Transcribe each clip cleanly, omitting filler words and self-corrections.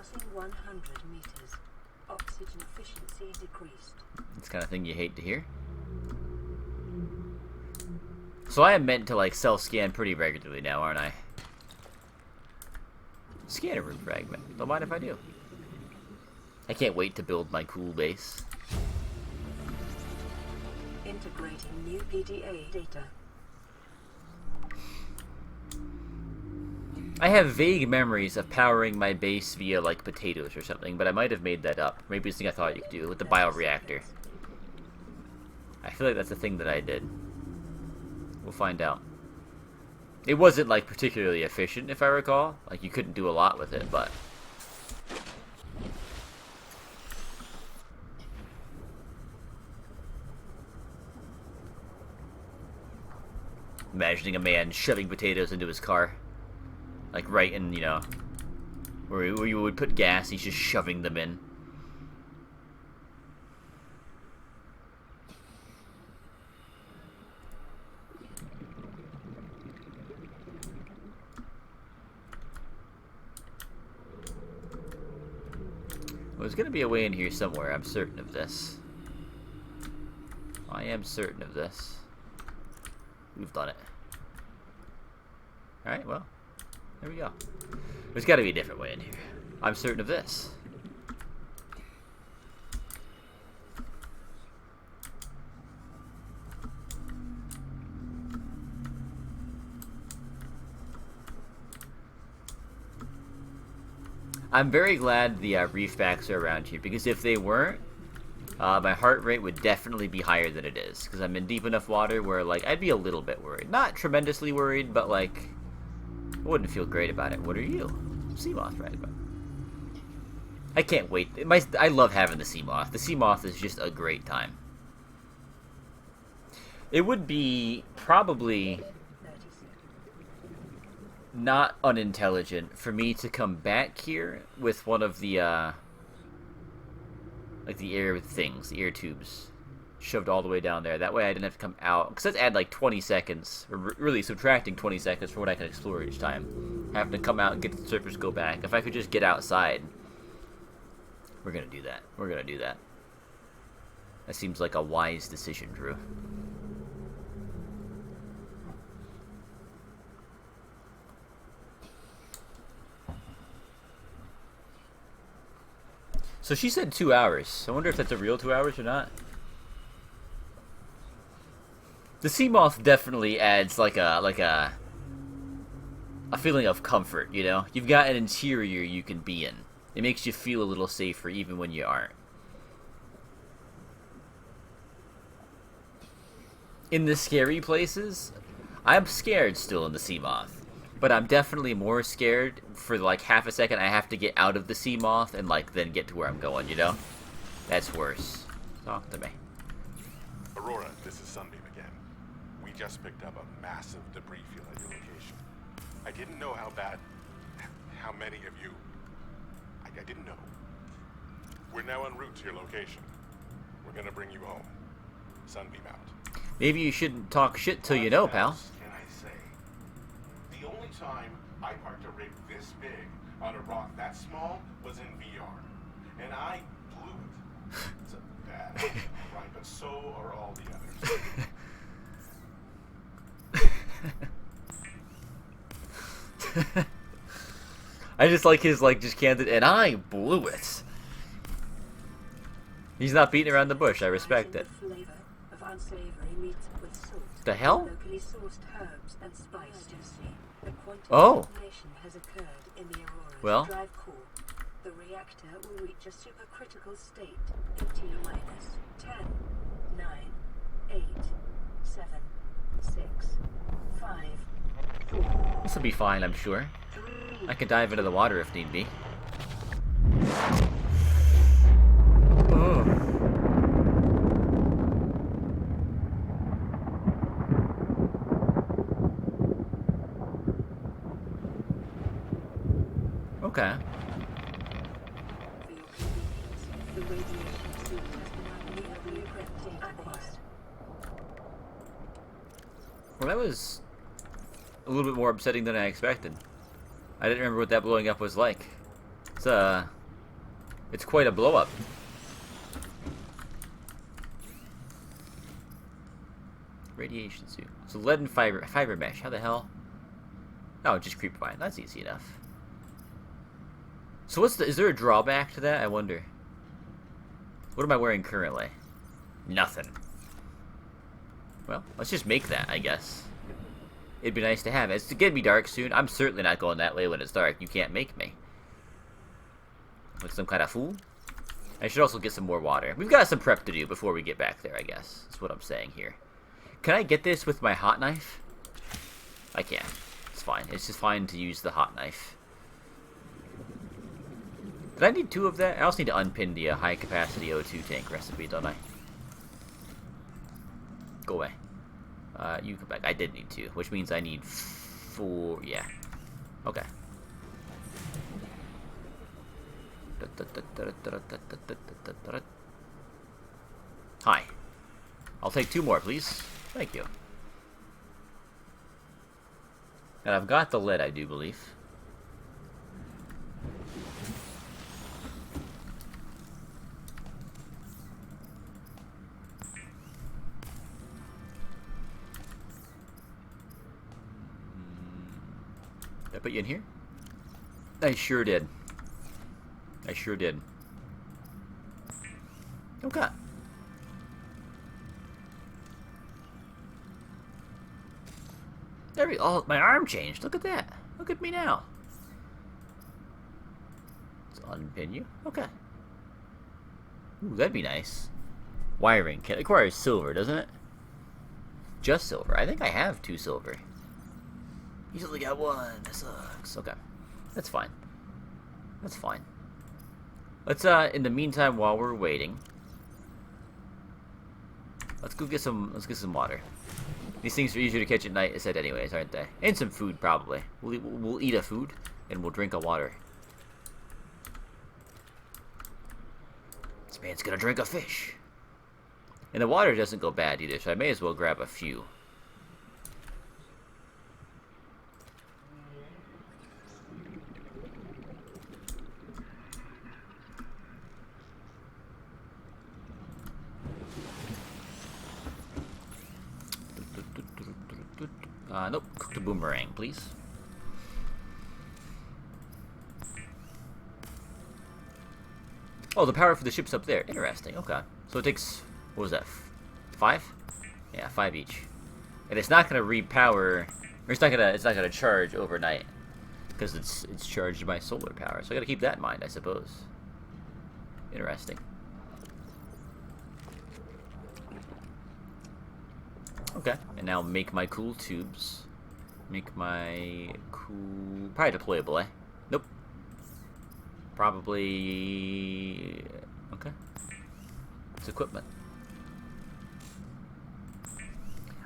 Passing 100 meters. Oxygen efficiency decreased. It's the kind of thing you hate to hear. So I am meant to, like, self-scan pretty regularly now, aren't I? Scanner room fragment. Don't mind if I do. I can't wait to build my cool base. Integrating new PDA data. I have vague memories of powering my base via, like, potatoes or something, but I might have made that up. Maybe it's the thing I thought you could do with the bioreactor. I feel like that's the thing that I did. We'll find out. It wasn't, like, particularly efficient, if I recall. Like, you couldn't do a lot with it, but... Imagining a man shoving potatoes into his car. Like, right in, you know, where you would put gas, he's just shoving them in. Well, there's going to be a way in here somewhere, I'm certain of this. I am certain of this. We've done it. Alright, well, there we go. There's got to be a different way in here. I'm certain of this. I'm very glad the reef backs are around here, because if they weren't, my heart rate would definitely be higher than it is, because I'm in deep enough water where, like, I'd be a little bit worried. Not tremendously worried, but, like, I wouldn't feel great about it. What are you? Sea moth, right? I can't wait. I love having the sea moth. The sea moth is just a great time. It would be probably not unintelligent for me to come back here with one of the, like the air things, the air tubes, shoved all the way down there. That way I didn't have to come out. Because that's add like 20 seconds, or really subtracting 20 seconds from what I can explore each time. Having to come out and get the surface, go back. If I could just get outside, we're going to do that. We're going to do that. That seems like a wise decision, Drew. So she said 2 hours. I wonder if that's a real 2 hours or not. The sea moth definitely adds like a feeling of comfort, you know? You've got an interior you can be in. It makes you feel a little safer even when you aren't. In the scary places, I'm scared still in the sea moth. But I'm definitely more scared for like half a second I have to get out of the sea moth and like then get to where I'm going, you know? That's worse. Talk to me. Aurora, this is Sunbeam again. We just picked up a massive debris field at your location. I didn't know how many of you... I didn't know. We're now en route to your location. We're gonna bring you home. Sunbeam out. Maybe you shouldn't talk shit till you know, pal. The only time I parked a rig this big on a rock that small was in VR. And I blew it. It's a bad idea, right? But so are all the others. I just like his, like, just candid, and I blew it. He's not beating around the bush, I respect it. The hell? Oh. Well. The reactor will reach a supercritical state in T-minus 10, 9, 8, 7, 6, 5, 4. This will be fine, I'm sure. I could dive into the water if need be. Oh. Okay. Well, that was a little bit more upsetting than I expected. I didn't remember what that blowing up was like. It's quite a blow up. Radiation suit. So lead and fiber mesh. How the hell? Oh, just creep vine. That's easy enough. So is there a drawback to that? I wonder. What am I wearing currently? Nothing. Well, let's just make that, I guess. It'd be nice to have. It's gonna be dark soon. I'm certainly not going that way when it's dark. You can't make me. Like some kind of fool. I should also get some more water. We've got some prep to do before we get back there, I guess. That's what I'm saying here. Can I get this with my hot knife? I can. It's fine. It's just fine to use the hot knife. Did I need 2 of that? I also need to unpin the high-capacity O2 tank recipe, don't I? Go away. You come back. I did need 2, which means I need 4. Yeah. Okay. Hi. I'll take 2 more, please. Thank you. And I've got the lead, I do believe. Did I put you in here? I sure did. I sure did. Okay. There we go. Oh, my arm changed. Look at that. Look at me now. Let's unpin you. Okay. Ooh, that'd be nice. Wiring. It requires silver, doesn't it? Just silver. I think I have 2 silver. He's only got 1. That sucks. Okay. That's fine. That's fine. Let's, in the meantime, while we're waiting, let's get some water. These things are easier to catch at night, I said anyways, aren't they? And some food, probably. We'll eat a food, and we'll drink a water. This man's gonna drink a fish. And the water doesn't go bad either, so I may as well grab a few. Nope. Cook the boomerang, please. Oh, the power for the ship's up there. Interesting. Okay. So it takes, what was that? 5? Yeah, 5 each. And it's not gonna repower, or it's not gonna charge overnight because it's charged by solar power. So I gotta keep that in mind, I suppose. Interesting. Okay, and now make my cool tubes. Make my cool... Probably deployable, eh? Nope. Probably... Okay. It's equipment.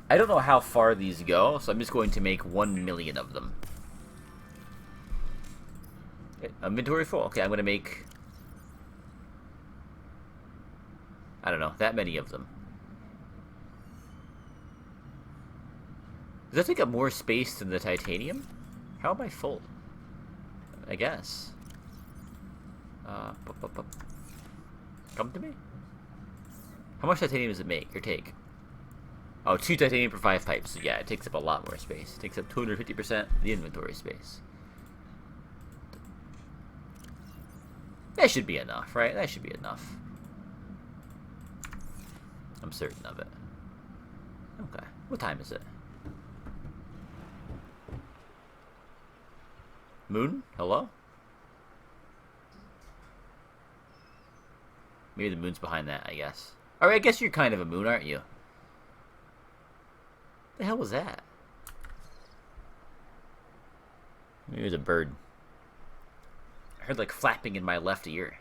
I don't know how far these go, so I'm just going to make 1 million of them. Okay, inventory full. Okay, I'm going to make... I don't know, that many of them. Does that take up more space than the titanium? How am I full? I guess. Come to me? How much titanium does it make or take? Oh, 2 titanium per 5 pipes. So yeah, it takes up a lot more space. It takes up 250% of the inventory space. That should be enough, right? That should be enough. I'm certain of it. Okay. What time is it? Moon? Hello? Maybe the moon's behind that, I guess. Alright, I guess you're kind of a moon, aren't you? The hell was that? Maybe it was a bird. I heard like flapping in my left ear.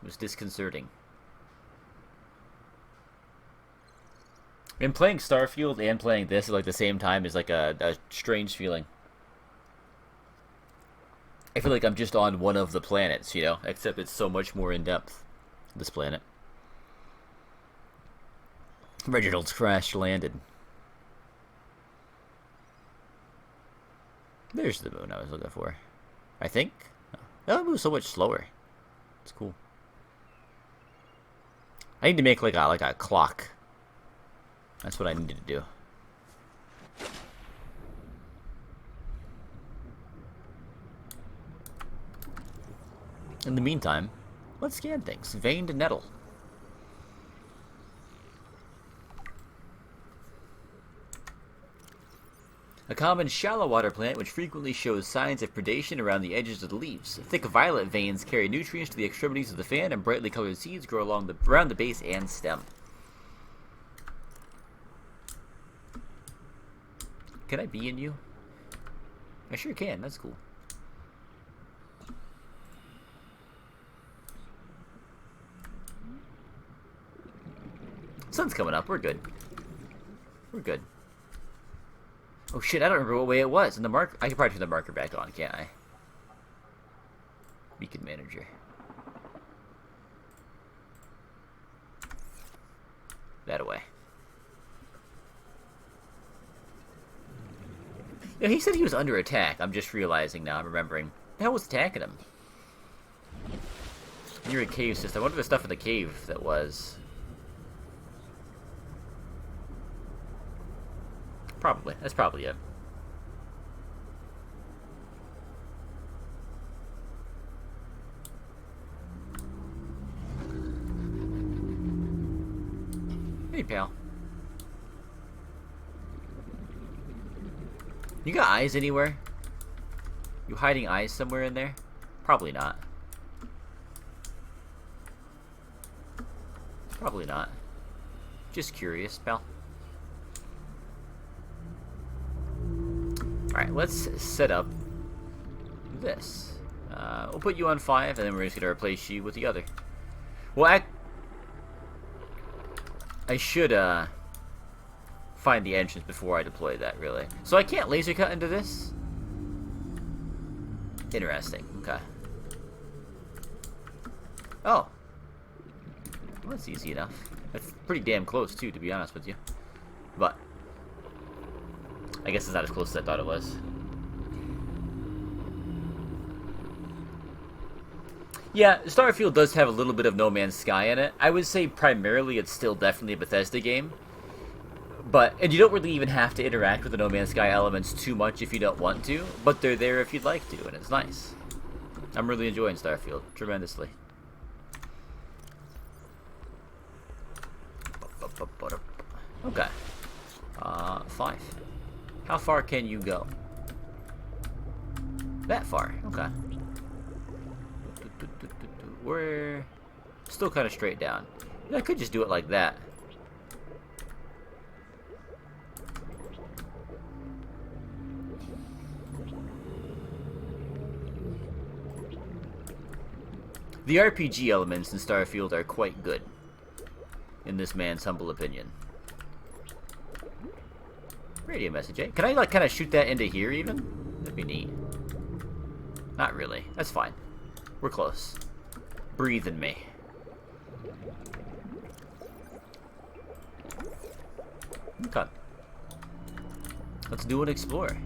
It was disconcerting. And playing Starfield and playing this at like the same time is like a strange feeling. I feel like I'm just on one of the planets, you know? Except it's so much more in-depth, this planet. Reginald's crash landed. There's the moon I was looking for. I think? Oh, It moves so much slower. It's cool. I need to make like a clock. That's what I needed to do. In the meantime, let's scan things. Veined nettle. A common shallow water plant which frequently shows signs of predation around the edges of the leaves. Thick violet veins carry nutrients to the extremities of the fan, and brightly colored seeds grow around the base and stem. Can I be in you? I sure can. That's cool. Sun's coming up. We're good. We're good. Oh shit, I don't remember what way it was. And the mark, I can probably turn the marker back on, can't I? Beacon manager. That away. Yeah, he said he was under attack. I'm just realizing now, I'm remembering. The hell was attacking him? Near a cave system. I wonder if the stuff in the cave that was. Probably. That's probably it. Hey, pal. You got eyes anywhere? You hiding eyes somewhere in there? Probably not. Probably not. Just curious, pal. Alright, let's set up this. We'll put you on 5, and then we're just going to replace you with the other. Well, I should find the entrance before I deploy that, really. So I can't laser cut into this? Interesting. Okay. Oh. Well, that's easy enough. That's pretty damn close, too, to be honest with you. But I guess it's not as close as I thought it was. Yeah, Starfield does have a little bit of No Man's Sky in it. I would say primarily it's still definitely a Bethesda game. And you don't really even have to interact with the No Man's Sky elements too much if you don't want to, but they're there if you'd like to, and it's nice. I'm really enjoying Starfield tremendously. Okay. 5. How far can you go? That far. Okay. We're still kind of straight down. I could just do it like that. The RPG elements in Starfield are quite good, in this man's humble opinion. Radio message, eh? Can I, like, kind of shoot that into here, even? That'd be neat. Not really. That's fine. We're close. Breathe in me. Okay. Let's do an explore.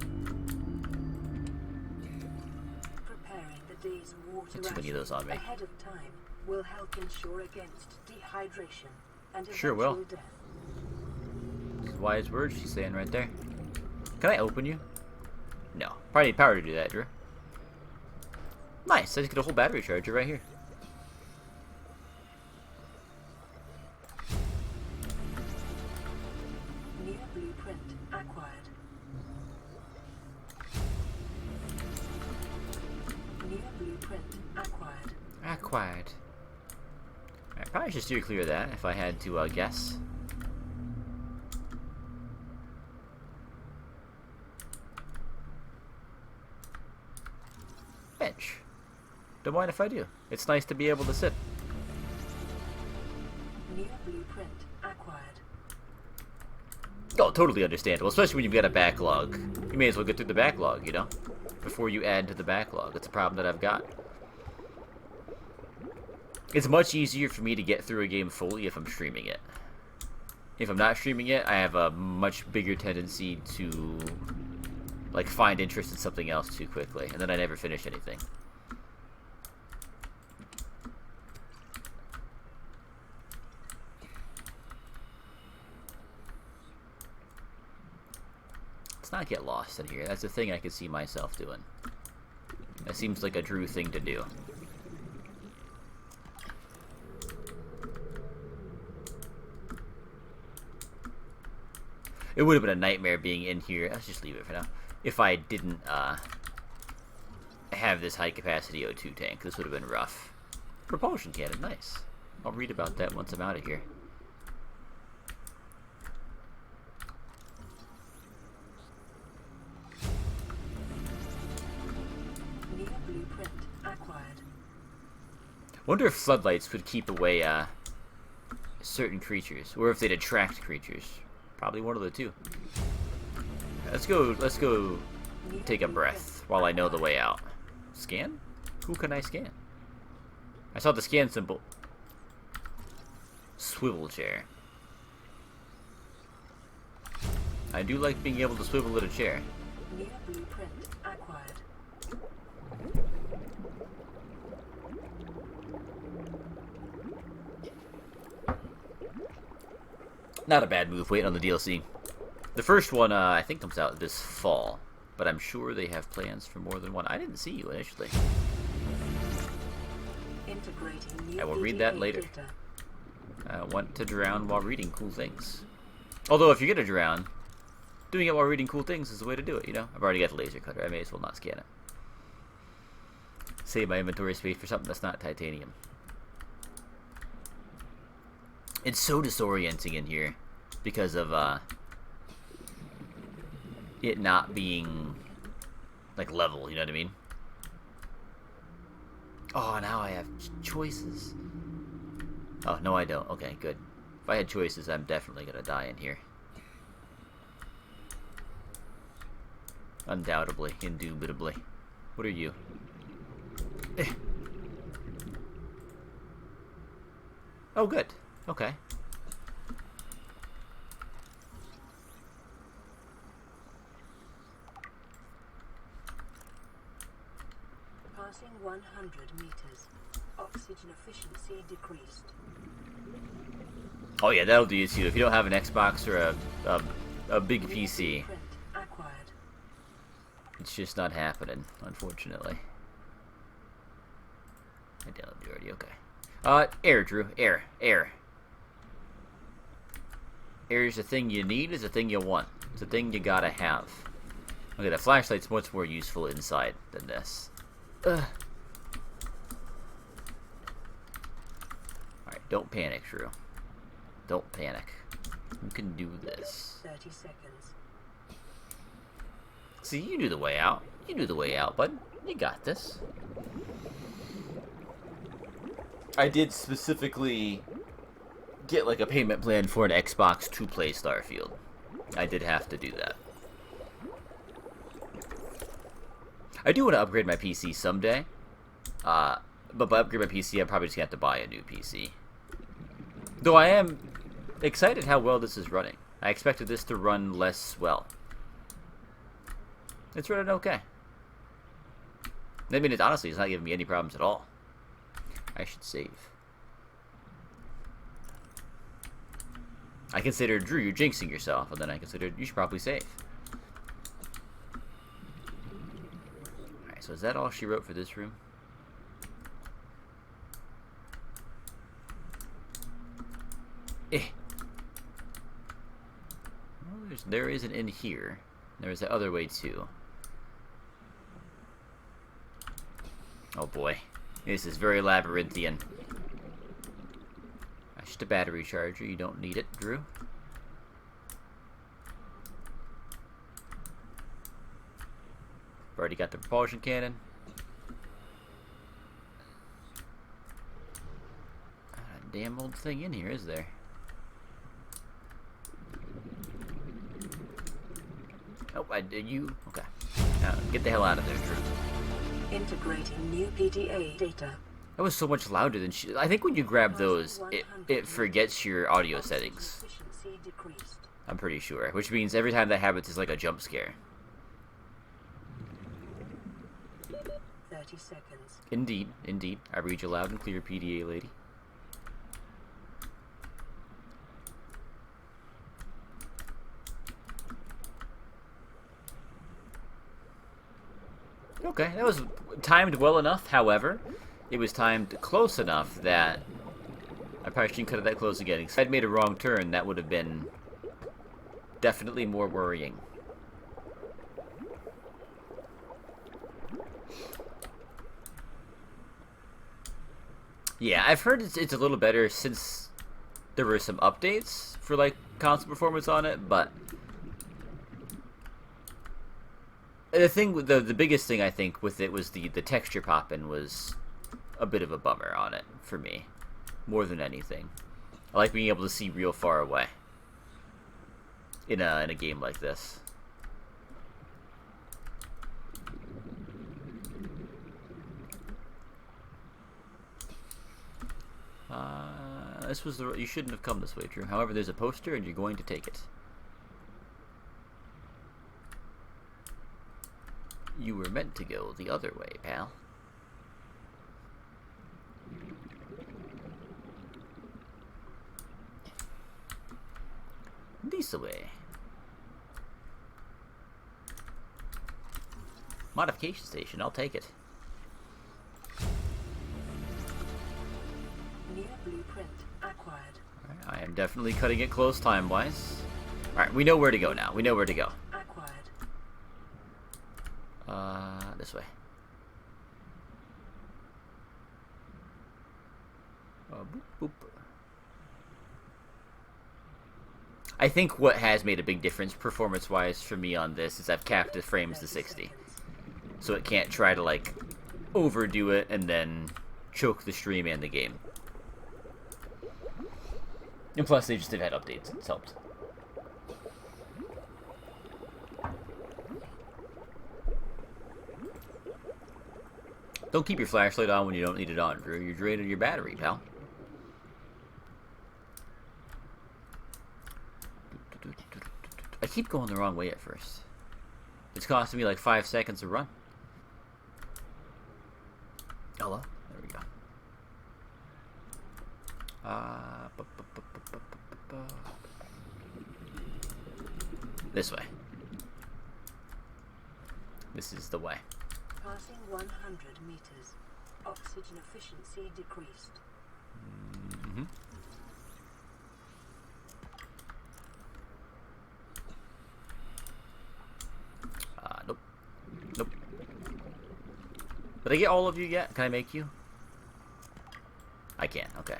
Preparing the day's water Too many of those on me. ahead of time will help ensure against dehydration and Sure will. eventual death. Wise words she's saying right there. Can I open you? No. Probably need power to do that, Drew. Nice. I just get a whole battery charger right here. New blueprint acquired. New blueprint acquired. Acquired. I probably should steer clear of that if I had to guess. Bench. Don't mind if I do. It's nice to be able to sit. New blueprint acquired. Oh, totally understandable, especially when you've got a backlog. You may as well get through the backlog, you know? Before you add to the backlog. It's a problem that I've got. It's much easier for me to get through a game fully if I'm streaming it. If I'm not streaming it, I have a much bigger tendency to, like, find interest in something else too quickly, and then I never finish anything. not get lost in here. That's a thing I could see myself doing. That seems like a Drew thing to do. It would have been a nightmare being in here. Let's just leave it for now. If I didn't have this high capacity O2 tank, this would have been rough. Propulsion cannon, nice. I'll read about that once I'm out of here. New blueprint acquired. Wonder if floodlights would keep away certain creatures, or if they'd attract creatures. Probably one of the two. Let's go take a breath while I know the way out. Scan? Who can I scan? I saw the scan symbol. Swivel chair. I do like being able to swivel in a chair. New blueprint acquired. Not a bad move, waiting on the DLC. The first one, I think, comes out this fall. But I'm sure they have plans for more than one. I didn't see you initially. Integrating new I will read that later. data. I want to drown while reading cool things. Although, if you're gonna drown, doing it while reading cool things is the way to do it, you know? I've already got the laser cutter. I may as well not scan it. Save my inventory space for something that's not titanium. It's so disorienting in here because of it not being like level, you know what I mean? Oh, now I have choices. Oh, no I don't. Okay, good. If I had choices, I'm definitely gonna die in here. Undoubtedly, indubitably. What are you? Oh, good. Okay. Passing 100 meters. Oxygen efficiency decreased. Oh yeah, that'll do you too. If you don't have an Xbox or a big PC, Blueprint acquired. it's just not happening, unfortunately. I downloaded it already. Okay. Air, Drew. Air. Air. Air is a thing you need. Is a thing you want. It's a thing you gotta have. Okay, the flashlight's much more useful inside than this. Alright, don't panic, Drew. Don't panic. You can do this. 30 seconds. See, you knew the way out. You knew the way out, bud. You got this. I did specifically get like a payment plan for an Xbox to play Starfield. I did have to do that. I do want to upgrade my PC someday. But by upgrade my PC, I'm probably just going to have to buy a new PC. Though I am excited how well this is running. I expected this to run less well. It's running okay. I mean, honestly, it's not giving me any problems at all. I should save. I considered, Drew, you're jinxing yourself, and then I considered you should probably save. Alright, so is that all she wrote for this room? Well, there is an in here. There's the other way too. Oh boy. This is very labyrinthian. That's just a battery charger. You don't need it, Drew. Already got the propulsion cannon. Not a damn old thing in here, is there? Oh, you? Okay. Now, get the hell out of there, Drew. Integrating new PDA data. That was so much louder than she... I think when you grab those, it forgets your audio settings. Efficiency decreased. I'm pretty sure. Which means every time that happens, it's like a jump scare. 30 seconds. Indeed, indeed. I read you loud and clear, PDA lady. Okay, that was timed well enough. However, it was timed close enough that I probably shouldn't cut it that close again. If I'd made a wrong turn, that would have been definitely more worrying. Yeah, I've heard it's a little better since there were some updates for like console performance on it, but the biggest thing I think with it was the texture popping was a bit of a bummer on it for me, more than anything. I like being able to see real far away in a game like this. This was you shouldn't have come this way, Drew. However, there's a poster and you're going to take it. You were meant to go the other way, pal. This way. Modification station, I'll take it. New blueprint acquired. Alright, I am definitely cutting it close time-wise. Alright, we know where to go now. We know where to go. Acquired. This way. Boop, boop. I think what has made a big difference performance-wise for me on this is I've capped the frames to 60. So it can't try to, like, overdo it and then choke the stream and the game. And plus, they just have had updates. It's helped. Don't keep your flashlight on when you don't need it on, Drew. You're draining your battery, pal. I keep going the wrong way at first. It's costing me like 5 seconds to run. Hello? There we go. This way. This is the way. Passing 100 meters. Oxygen efficiency decreased. Mm-hmm. Nope. Nope. Did I get all of you yet? Can I make you? I can, okay.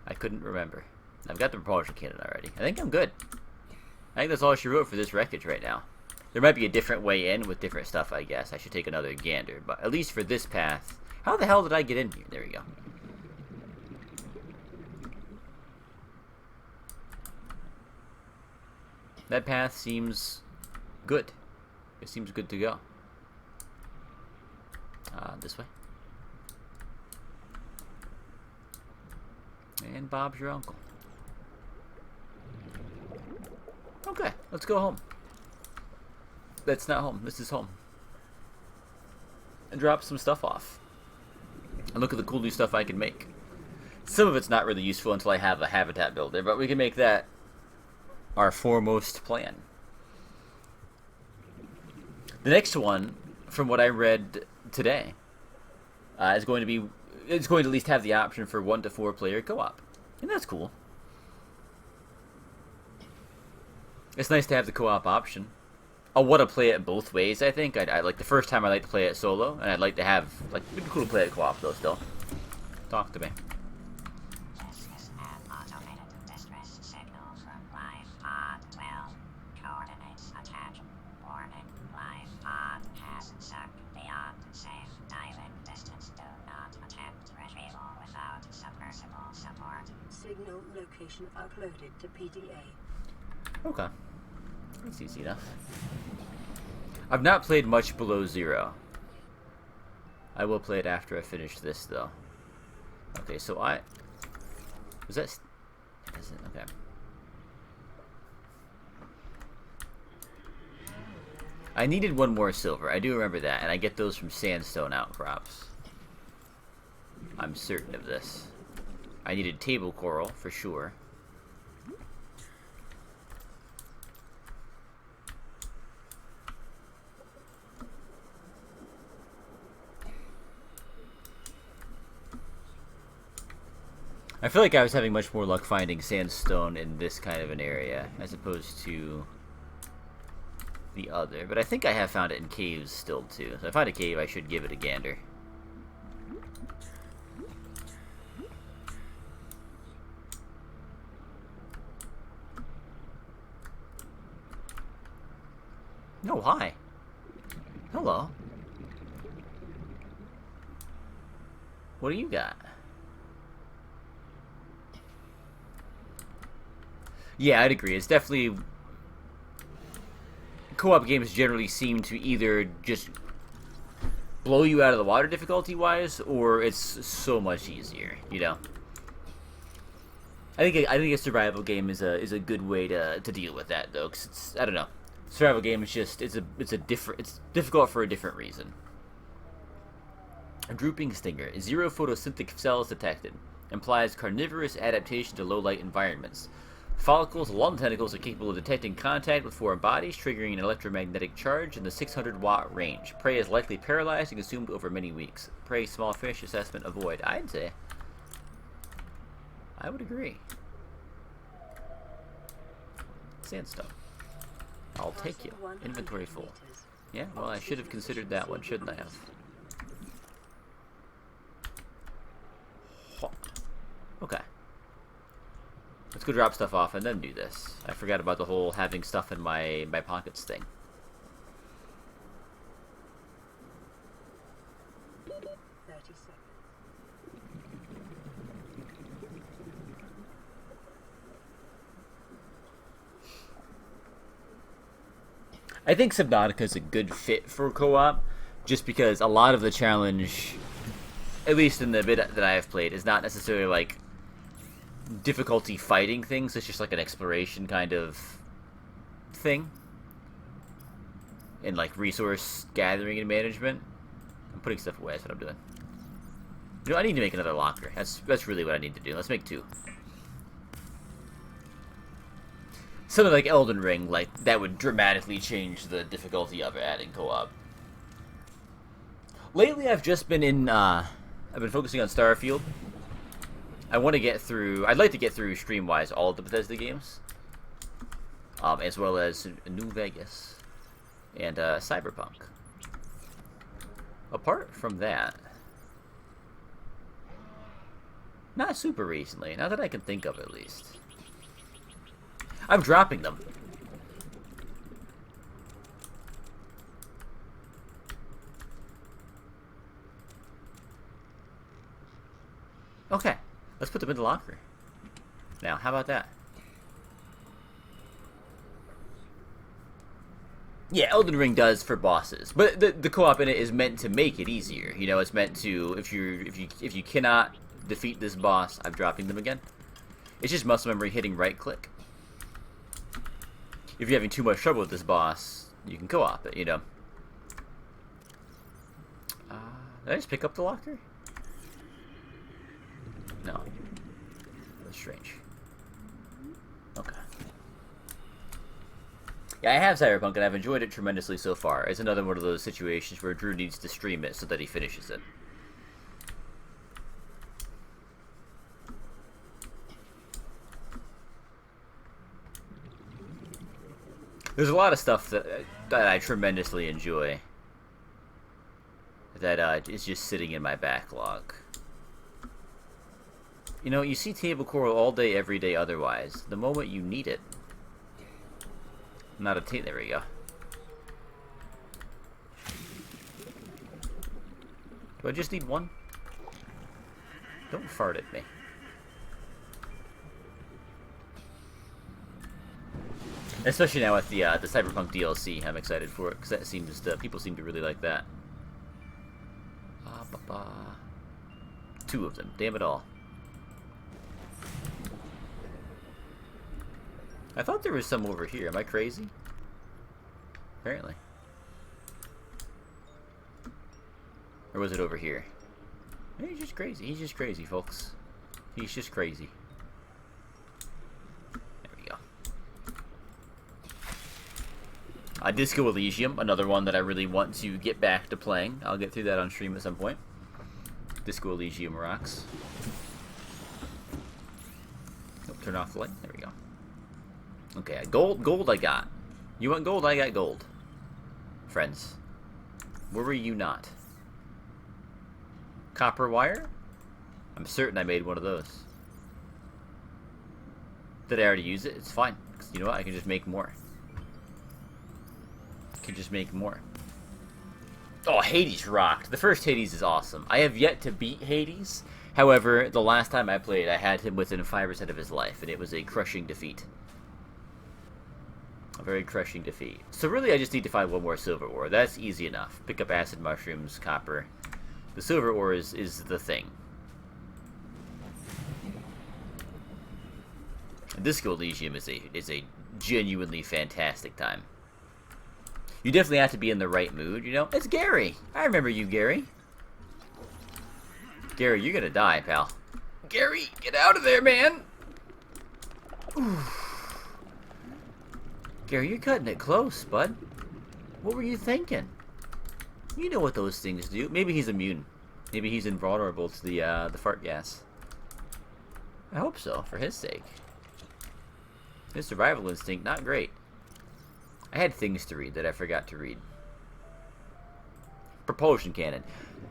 I couldn't remember. I've got the propulsion cannon already. I think I'm good. I think that's all she wrote for this wreckage right now. There might be a different way in with different stuff, I guess. I should take another gander, but at least for this path... How the hell did I get in here? There we go. That path seems good. It seems good to go. This way. And Bob's your uncle. Okay, let's go home. That's not home. This is home. And drop some stuff off. And look at the cool new stuff I can make. Some of it's not really useful until I have a habitat builder, but we can make that our foremost plan. The next one, from what I read today, is going to be... It's going to at least have the option for 1 to 4 player co-op. And that's cool. It's nice to have the co-op option. I'll want to play it both ways, I think. I like the first time I like to play it solo, and I'd like to have, like, it'd be cool to play it co-op though still. Talk to me. Signal location uploaded to PDA. Okay. That's easy enough. I've not played much below 0. I will play it after I finish this, though. Okay, so was that... Is it? Okay. I needed 1 more silver. I do remember that, and I get those from sandstone outcrops. I'm certain of this. I needed table coral, for sure. I feel like I was having much more luck finding sandstone in this kind of an area as opposed to the other. But I think I have found it in caves still too. So if I find a cave, I should give it a gander. Oh, hi. Hello. What do you got? Yeah, I'd agree. It's definitely... Co-op games generally seem to either just blow you out of the water difficulty-wise, or it's so much easier, you know? I think a survival game is a good way to deal with that, though, because it's... I don't know. Survival game is just... It's difficult for a different reason. A drooping stinger. 0 photosynthetic cells detected. Implies carnivorous adaptation to low-light environments. Follicles along the tentacles are capable of detecting contact with foreign bodies, triggering an electromagnetic charge in the 600-watt range. Prey is likely paralyzed and consumed over many weeks. Prey, small fish, assessment, avoid. I'd say. I would agree. Sandstone. I'll take you. Inventory full. Yeah, well, I should have considered that one, shouldn't I have? Okay. Let's go drop stuff off and then do this. I forgot about the whole having stuff in my pockets thing. 30 seconds. I think Subnautica is a good fit for co-op, just because a lot of the challenge, at least in the bit that I have played, is not necessarily like difficulty fighting things. It's just like an exploration kind of thing, and like resource gathering and management. I'm putting stuff away. That's what I'm doing. You know, I need to make another locker. That's really what I need to do. Let's make 2. Something like Elden Ring, like that would dramatically change the difficulty of adding co-op. Lately, I've just been in. I've been focusing on Starfield. I want to get through... I'd like to get through, stream-wise, all of the Bethesda games. As well as New Vegas. And Cyberpunk. Apart from that... Not super recently. Not that I can think of, at least. I'm dropping them. Okay. Let's put them in the locker. Now, how about that? Yeah, Elden Ring does for bosses, but the co-op in it is meant to make it easier. You know, it's meant to if you cannot defeat this boss, I'm dropping them again. It's just muscle memory hitting right click. If you're having too much trouble with this boss, you can co-op it. You know. Did I just pick up the locker? No. That's strange. Okay. Yeah, I have Cyberpunk, and I've enjoyed it tremendously so far. It's another one of those situations where Drew needs to stream it so that he finishes it. There's a lot of stuff that I tremendously enjoy that is just sitting in my backlog. You know, you see table coral all day, every day otherwise. The moment you need it. Not a there we go. Do I just need one? Don't fart at me. Especially now with the Cyberpunk DLC, I'm excited for it because that seems to, people seem to really like that. 2 of them, damn it all. I thought there was some over here. Am I crazy? Apparently. Or was it over here? He's just crazy. He's just crazy, folks. He's just crazy. There we go. Disco Elysium, another one that I really want to get back to playing. I'll get through that on stream at some point. Disco Elysium rocks. Turn off the light. There we go. Okay, gold I got. You want gold? I got gold. Friends. Where were you not? Copper wire? I'm certain I made one of those. Did I already use it? It's fine. 'Cause you know what? I can just make more. I can just make more. Oh, Hades rocked. The first Hades is awesome. I have yet to beat Hades. However, the last time I played, I had him within 5% of his life, and it was a crushing defeat. A very crushing defeat. So really, I just need to find one more silver ore. That's easy enough. Pick up acid mushrooms, copper. The silver ore is the thing. And Disco Elysium is a genuinely fantastic time. You definitely have to be in the right mood, you know? It's Gary! I remember you, Gary. Gary, you're gonna die, pal. Gary, get out of there, man! Oof. Gary, you're cutting it close, bud. What were you thinking? You know what those things do. Maybe he's immune. Maybe he's invulnerable to the fart gas. I hope so, for his sake. His survival instinct, not great. I had things to read that I forgot to read. Propulsion cannon.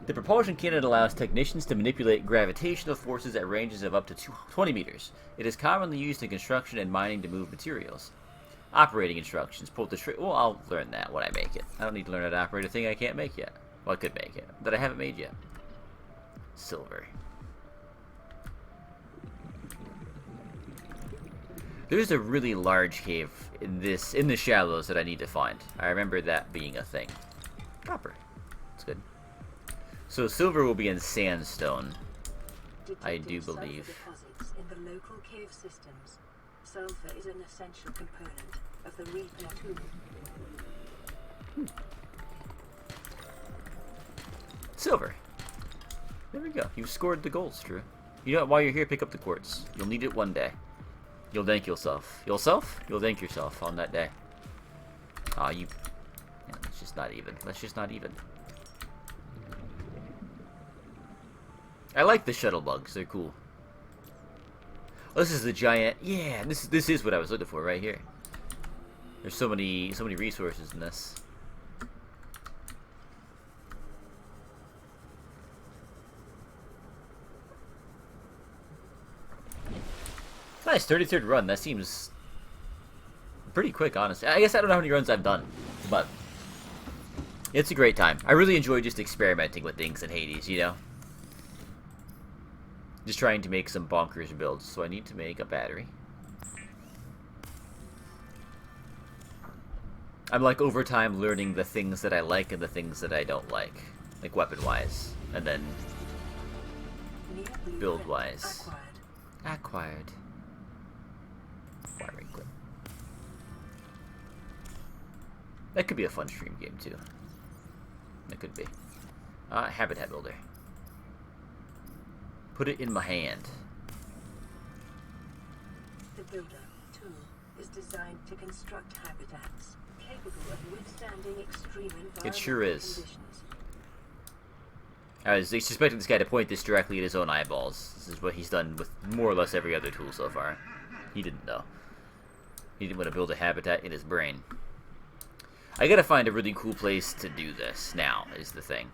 The propulsion cannon allows technicians to manipulate gravitational forces at ranges of up to 20 meters. It is commonly used in construction and mining to move materials. Operating instructions. Pull the trigger. Well, I'll learn that when I make it. I don't need to learn how to operate a thing I can't make yet. Well, I could make it, that I haven't made yet. Silver. There's a really large cave in the shallows that I need to find. I remember that being a thing. Copper. That's good. So silver will be in sandstone. I do believe. Deposits in the local cave systems. Sulfur is an essential component of the repair tool. Silver. There we go. You've scored the goals, Drew. You know what? While you're here, pick up the quartz. You'll need it one day. You'll thank yourself. Yourself? You'll thank yourself on that day. Aw, you... Yeah, that's just not even. That's just not even. I like the shuttle bugs. They're cool. Oh, this is the giant... Yeah, this is what I was looking for right here. There's so many resources in this. Nice, 33rd run. That seems pretty quick, honestly. I guess I don't know how many runs I've done, but it's a great time. I really enjoy just experimenting with things in Hades, you know? Just trying to make some bonkers builds. So I need to make a battery. I'm like over time learning the things that I like and the things that I don't like weapon-wise, and then build-wise. Acquired. Wiring clip. That could be a fun stream game too. That could be. Habitat builder. Put it in my hand. The builder tool is designed to construct habitats capable of withstanding extreme environmental It sure is. conditions. I was expecting this guy to point this directly at his own eyeballs. This is what he's done with more or less every other tool so far. He didn't though. He didn't want to build a habitat in his brain. I gotta find a really cool place to do this now, is the thing.